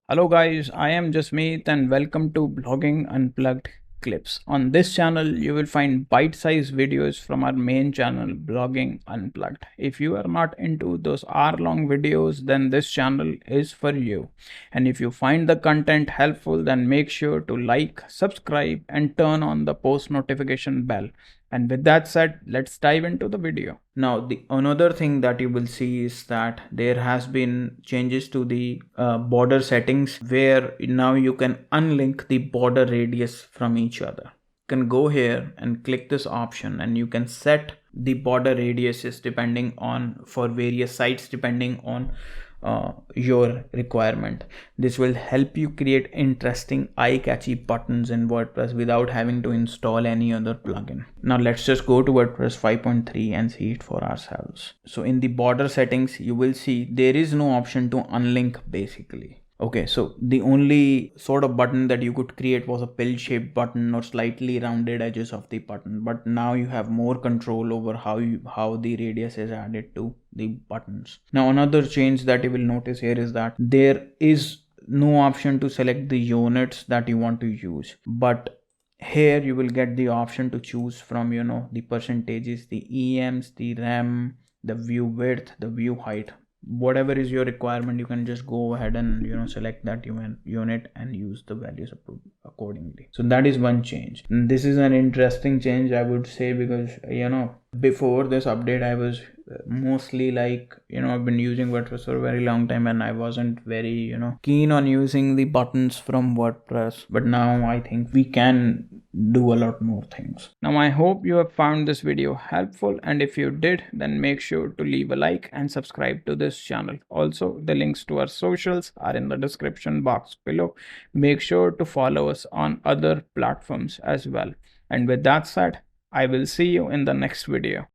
Hello guys, I am Jasmeet and welcome to Blogging Unplugged Clips. On this channel, you will find bite-sized videos from our main channel, Blogging Unplugged. If you are not into those hour-long videos, then this channel is for you. And if you find the content helpful, then make sure to like, subscribe, and turn on the post notification bell. And with that said, let's dive into the video. Now, the another thing that you will see is that there has been changes to the border settings where now you can unlink the border radius from each other. You can go here and click this option and you can set the border radiuses depending on for various sites depending on your requirement. This will help you create interesting eye-catchy buttons in WordPress without having to install any other plugin. Now let's just go to WordPress 5.3 and see it for ourselves. So in the border settings, you will see there is no option to unlink basically. Okay, so the only sort of button that you could create was a pill-shaped button or slightly rounded edges of the button, but now you have more control over how the radius is added to the buttons. Now another change that you will notice here is that there is no option to select the units that you want to use, but here you will get the option to choose from the percentages, the EMs, the rem, the view width, the view height. Whatever is your requirement, you can just go ahead and select that unit and use the values accordingly. So that is one change, and this is an interesting change, I would say, because before this update I was mostly like I've been using WordPress for a very long time and I wasn't very keen on using the buttons from WordPress, but now I think we can do a lot more things. Now I hope you have found this video helpful, and if you did, then make sure to leave a like and subscribe to this channel. Also, the links to our socials are in the description box below. Make sure to follow us on other platforms as well. And with that said, I will see you in the next video.